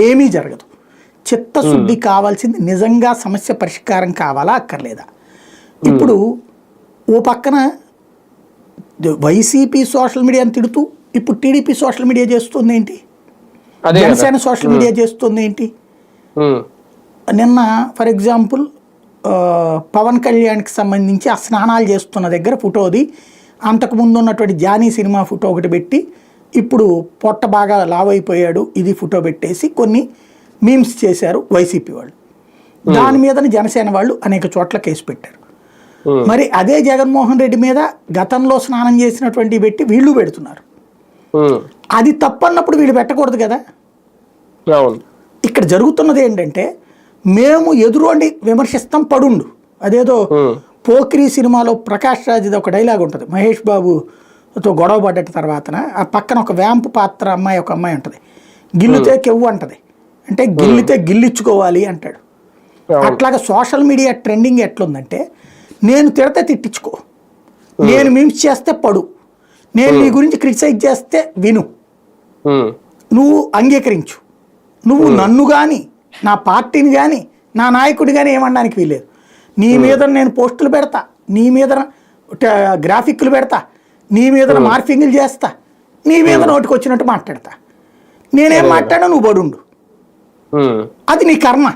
ఏమీ జరగదు. చిత్తశుద్ధి కావాల్సింది నిజంగా సమస్య పరిష్కారం కావాలా అక్కర్లేదా? ఇప్పుడు ఓ పక్కన వైసీపీ సోషల్ మీడియాని తిడుతూ ఇప్పుడు టీడీపీ సోషల్ మీడియా చేస్తుంది ఏంటి, జనసేన సోషల్ మీడియా చేస్తుంది ఏంటి? నిన్న ఫర్ ఎగ్జాంపుల్ పవన్ కళ్యాణ్కి సంబంధించి ఆ స్నానాలు చేస్తున్న దగ్గర ఫోటోది అంతకుముందు ఉన్నటువంటి జానీ సినిమా ఫోటో ఒకటి పెట్టి ఇప్పుడు పొట్ట బాగా లావ్ అయిపోయాడు ఇది ఫోటో పెట్టేసి కొన్ని మీమ్స్ చేశారు వైసీపీ వాళ్ళు. దాని మీదని జనసేన వాళ్ళు అనేక చోట్ల కేసు పెట్టారు. మరి అదే జగన్మోహన్ రెడ్డి మీద గతంలో స్నానం చేసినటువంటి పెట్టి వీళ్ళు పెడుతున్నారు. అది తప్పన్నప్పుడు వీళ్ళు పెట్టకూడదు కదా. ఇక్కడ జరుగుతున్నది ఏంటంటే మేము ఎదురుండి విమర్శిస్తాం పడుండు. అదేదో పోక్రీ సినిమాలో ప్రకాష్ రాజ్ది ఒక డైలాగ్ ఉంటుంది, మహేష్ బాబుతో గొడవ పడ్డట్టు తర్వాతన ఆ పక్కన ఒక వ్యాంపు పాత్ర అమ్మాయి ఒక అమ్మాయి ఉంటుంది, గిల్లితే కెవ్వు అంటది, అంటే గిల్లితే గిల్లించుకోవాలి అంటాడు. అట్లాగా సోషల్ మీడియా ట్రెండింగ్ ఎట్లుందంటే నేను తిడితే తిట్టించుకో, నేను మీమ్స్ చేస్తే పడు, నేను నీ గురించి క్రిటిసైజ్ చేస్తే విను, నువ్వు అంగీకరించు, నువ్వు నన్ను కానీ నా పార్టీని కానీ నా నాయకుడి కానీ ఏమనడానికి వీలేదు. నీ మీద నేను పోస్టులు పెడతా, నీ మీద గ్రాఫిక్లు పెడతా, నీ మీద మార్ఫింగ్లు చేస్తా, నీ మీద నోటికి వచ్చినట్టు మాట్లాడతా, నేనేం మాట్లాడా నువ్వు పడుండు, అది నీ కర్మ.